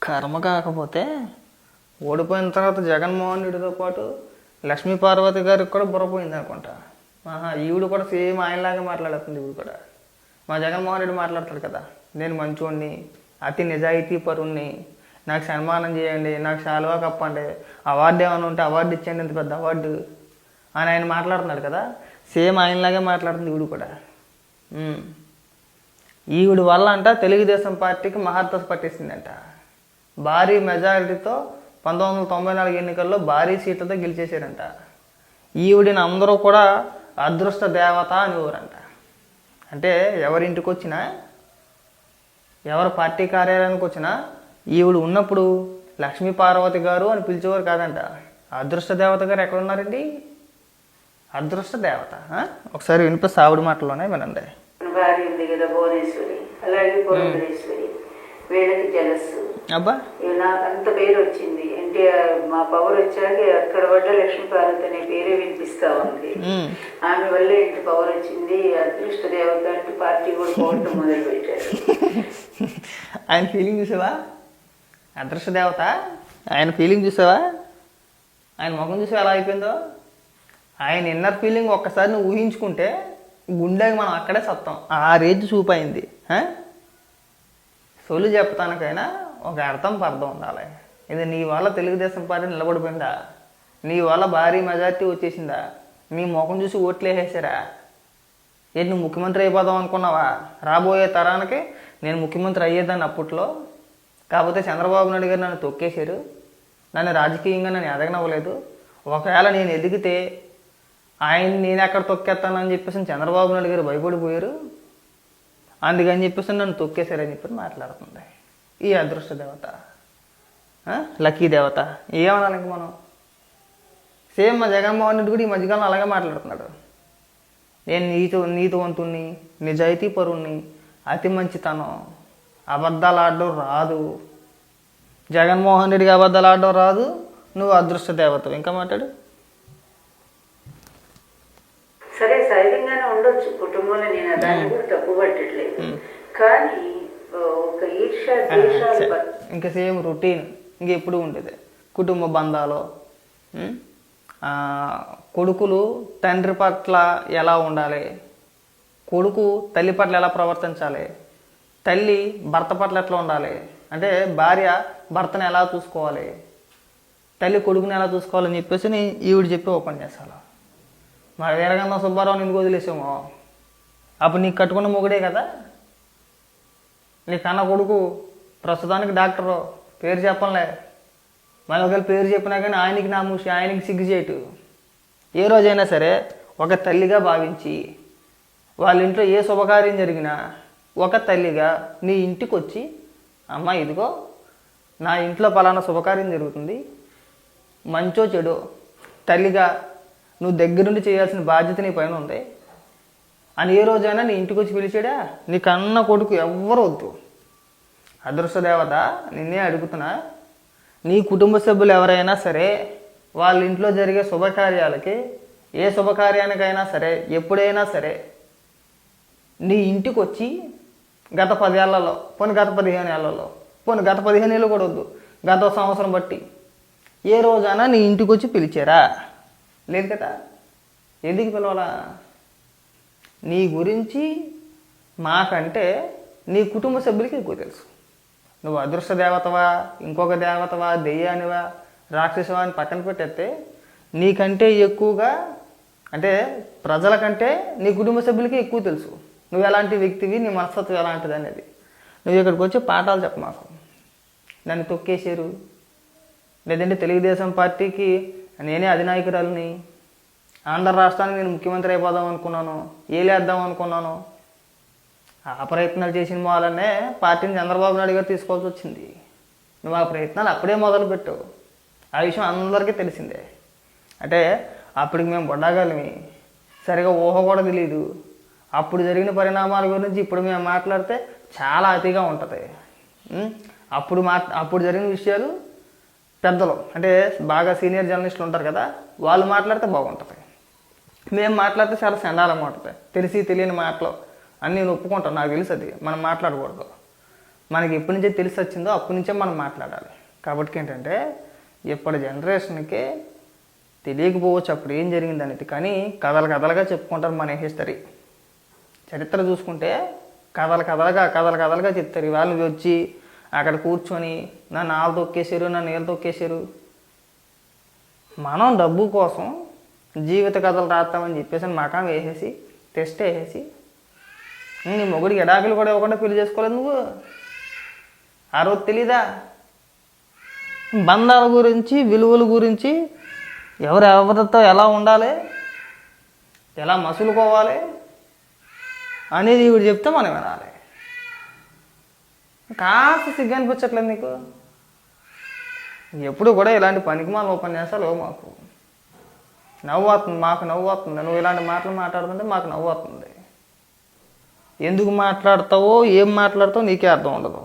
కర్మ కాకపోతే ఓడిపోయిన తర్వాత జగన్మోహన్ రెడ్డితో పాటు లక్ష్మీ పార్వతి గారికి కూడా బుర్రపోయింది అనుకుంటా. ఈవిడ కూడా సేమ్ ఆయనలాగే మాట్లాడుతుంది. ఈవిడ కూడా మా జగన్మోహన్ రెడ్డి మాట్లాడతాడు కదా, నేను మంచోడిని, అతి నిజాయితీ పరుణ్ణి, నాకు సన్మానం చేయండి, నాకు శాలువా కప్పండి, అవార్డు ఏమైనా ఉంటే అవార్డు ఇచ్చేయండి, ఇంత పెద్ద అవార్డు అని ఆయన మాట్లాడుతున్నాడు కదా, సేమ్ ఆయనలాగే మాట్లాడుతుంది ఈవిడ కూడా. ఈవిడ వల్ల అంట తెలుగుదేశం పార్టీకి మహత్తు పట్టేసిందంట. భారీ మెజారిటీతో 1994 ఎన్నికల్లో భారీ సీట్లతో గెలిచేశారంట. ఈవిడిని అందరూ కూడా అదృష్ట దేవత అనేవారంట. అంటే ఎవరింటికి వచ్చినా, ఎవరి పార్టీ కార్యాలయానికి వచ్చినా ఈవిడ ఉన్నప్పుడు లక్ష్మీ పార్వతి గారు అని పిలిచేవారు కాదంట. అదృష్ట దేవత గారు ఎక్కడున్నారండి? అదృష్ట దేవత. ఒకసారి వినిపిస్తే ఆవిడ మాటలోనే వినండి. భార్య ఉంది కదా భువనేశ్వరి, అలాగే పురంధరేశ్వరి, వీళ్ళకి జలస్సు. అబ్బా, నాకు అంత పేరు వచ్చింది. ఎన్టీఆర్ మా పవర్ వచ్చాక అక్కడ పడ్డ లక్ష్మీ పార్వతి అనే పేరే వినిపిస్తా ఉంది. ఆమె వల్ల ఇంటి పవర్ వచ్చింది. అదృష్ట దేవత అంటే పార్టీ కూడా పోవటం మొదలు పెట్టారు. ఆయన ఫీలింగ్ చూసావా? అదృష్ట దేవత ఆయన ఫీలింగ్ చూసావా? ఆయన ముఖం చూసావా ఎలా అయిపోయిందో? ఆయన ఇన్నర్ ఫీలింగ్ ఒక్కసారి నువ్వు ఊహించుకుంటే గుండెకి మనం అక్కడే సత్తాం. ఆ రేంజ్ చూపైంది. సొలు చెప్తానికైనా ఒక అర్థం పర్థం ఉండాలి. ఇది నీ వల్ల తెలుగుదేశం పార్టీ నిలబడిపోయిందా? నీ వల్ల భారీ మెజార్టీ వచ్చేసిందా? నీ ముఖం చూసి ఓట్లు వేసేసారా? ఏంటి నువ్వు ముఖ్యమంత్రి అయిపోదాం అనుకున్నావా? రాబోయే తరానికి నేను ముఖ్యమంత్రి అయ్యేదాన్ని అప్పట్లో. కాకపోతే చంద్రబాబు నాయుడు గారు నన్ను తొక్కేశారు. నన్ను రాజకీయంగా నన్ను ఎదగనవ్వలేదు. ఒకవేళ నేను ఎదిగితే నేను ఎక్కడ తొక్కేస్తానని చెప్పేసి చంద్రబాబు నాయుడు గారు భయపడిపోయారు. అందుకని చెప్పేసి నన్ను తొక్కేశారని చెప్పి మాట్లాడుతుంది ఈ అదృష్ట దేవత, లక్కీ దేవత. ఏమనాలి ఇంక మనం? సేమ్ మా జగన్మోహన్ రెడ్డి కూడా ఈ మధ్యకాలం అలాగే మాట్లాడుతున్నాడు. నేను నీతివంతుణ్ణి, నిజాయితీ పరుణ్ణి, అతి మంచితనం, అబద్ధాలు ఆడడం రాదు. జగన్మోహన్ రెడ్డికి అబద్ధాలు ఆడడం రాదు, నువ్వు అదృష్ట దేవత. ఇంకా మాట్లాడు. సరే, సహజంగానే ఉండొచ్చు కుటుంబంలో, నేను దాన్ని కూడా తప్పు పట్టట్లేదు. కానీ ఒక ఈర్ష ద్వేషాలు ఇంకా సేమ్ రొటీన్ ఇంక ఎప్పుడు ఉండేది. కుటుంబ బంధాలు, కొడుకులు తండ్రి పట్ల ఎలా ఉండాలి, కొడుకు తల్లి పట్ల ఎలా ప్రవర్తించాలి, తల్లి భర్త పట్ల ఎట్లా ఉండాలి, అంటే భార్య భర్తను ఎలా చూసుకోవాలి, తల్లి కొడుకుని ఎలా చూసుకోవాలని చెప్పేసి ఈవిడ చెప్పి ఓపెన్ చేస్తాను. మరి వీరగంధం సుబ్బారావు ఎందుకు వదిలేసామో? అప్పుడు నీకు కట్టుకున్న మొగుడే కదా. నీ కన్న కొడుకు ప్రస్తుతానికి డాక్టరు, పేరు చెప్పలే. మళ్ళీ ఒకవేళ పేరు చెప్పినా కానీ ఆయనకి నా మూసి, ఆయనకి సిగ్గుచేటు. ఏ రోజైనా సరే ఒక తల్లిగా భావించి వాళ్ళ ఇంట్లో ఏ శుభకార్యం జరిగినా ఒక తల్లిగా నీ ఇంటికి వచ్చి, అమ్మ ఇదిగో నా ఇంట్లో పలానా శుభకార్యం జరుగుతుంది, మంచో చెడో తల్లిగా నువ్వు దగ్గరుండి చేయాల్సిన బాధ్యత నీ పైన ఉంది అని ఏ రోజైనా నీ ఇంటికి వచ్చి పిలిచాడా? నీ కన్న కొడుకు ఎవ్వరు వద్దు. అదృష్ట దేవత నిన్నే అడుగుతున్నా, నీ కుటుంబ సభ్యులు ఎవరైనా సరే వాళ్ళ ఇంట్లో జరిగే శుభకార్యాలకి, ఏ శుభకార్యానికైనా సరే, ఎప్పుడైనా సరే నీ ఇంటికి వచ్చి గత 10 ఏళ్లలో, పోనీ గత 15 ఏళ్లలో, పోనీ గత 15 ఏళ్ళు కూడా వద్దు, గత సంవత్సరం బట్టి ఏ రోజైనా నీ ఇంటికి వచ్చి పిలిచారా? లేదు కదా. ఎందుకు పిలవాలా? నీ గురించి మాకంటే నీ కుటుంబ సభ్యులకి ఎక్కువ తెలుసు. నువ్వు అదృష్ట దేవతవా, ఇంకొక దేవతవా, దెయ్యానివా, రాక్షసవా అని పక్కన పెట్టేస్తే నీకంటే ఎక్కువగా, అంటే ప్రజల కంటే నీ కుటుంబ సభ్యులకి ఎక్కువ తెలుసు నువ్వు ఎలాంటి వ్యక్తివి, నీ మనస్తత్వం ఎలాంటిది అనేది. నువ్వు ఇక్కడికి వచ్చి పాఠాలు చెప్ప మాకు. నన్ను తొక్కేశారు, లేదంటే తెలుగుదేశం పార్టీకి నేనే అధినాయకురాలని, ఆంధ్ర రాష్ట్రానికి నేను ముఖ్యమంత్రి అయిపోదాం అనుకున్నాను, ఏలేద్దాం అనుకున్నాను. ఆ ప్రయత్నాలు చేసిన వాళ్ళనే పార్టీని చంద్రబాబు నాయుడు గారు తీసుకోవాల్సి వచ్చింది. నువ్వు ఆ ప్రయత్నాలు అప్పుడే మొదలుపెట్టావు. ఆ విషయం అందరికీ తెలిసిందే. అంటే అప్పటికి మేము బొడ్డాగాలిమి, సరిగా ఊహ కూడా తెలియదు. అప్పుడు జరిగిన పరిణామాల గురించి ఇప్పుడు మేము మాట్లాడితే చాలా అతిగా ఉంటుంది. అప్పుడు జరిగిన విషయాలు పెద్దలు, అంటే బాగా సీనియర్ జర్నలిస్టులు ఉంటారు కదా, వాళ్ళు మాట్లాడితే బాగుంటుంది. మేము మాట్లాడితే చాలా చండాలంగా ఉంటుంది. తెలిసి తెలియని మాటలు అన్నీ నేను ఒప్పుకుంటాను, నాకు తెలుసు అది మనం మాట్లాడకూడదు. మనకి ఎప్పటి నుంచే తెలిసి వచ్చిందో అప్పటి నుంచే మనం మాట్లాడాలి. కాబట్టి ఏంటంటే ఇప్పటి జనరేషన్కి తెలియకపోవచ్చు అప్పుడు ఏం జరిగింది అనేది, కానీ కథలు కథలుగా చెప్పుకుంటారు మన హిస్టరీ. చరిత్ర చూసుకుంటే కథలు కథలుగా చెప్తారు. వాళ్ళు వచ్చి అక్కడ కూర్చొని నన్ను వాళ్ళు తొక్కేశారు, నన్ను వీళ్ళు తొక్కేశారు. మనం డబ్బు కోసం జీవిత కథలు రాస్తామని చెప్పేసి మకాం వేసేసి టెస్ట్ వేసేసి నీ మొగుడికి ఎడాకులు కూడా ఇవ్వకుండా పెళ్లి చేసుకోలేదు నువ్వు. ఆ రోజు తెలీదా బంధాల గురించి, విలువల గురించి, ఎవరితో ఎలా ఉండాలి, ఎలా మసులుకోవాలి అనేది ఇవి చెప్తే మనం వినాలి. కాస్త సిగ్గు అనిపించట్లేదు నీకు? ఎప్పుడు కూడా ఇలాంటి పనికిమాల ఉపన్యాసాలు మాకు నవ్వు వస్తుంది, మాకు నవ్వు వస్తుంది. నువ్వు ఇలాంటి మాటలు మాట్లాడుతుంటే మాకు నవ్వు వస్తుంది. ఎందుకు మాట్లాడతావో ఏం మాట్లాడతావో నీకే అర్థం ఉండదు.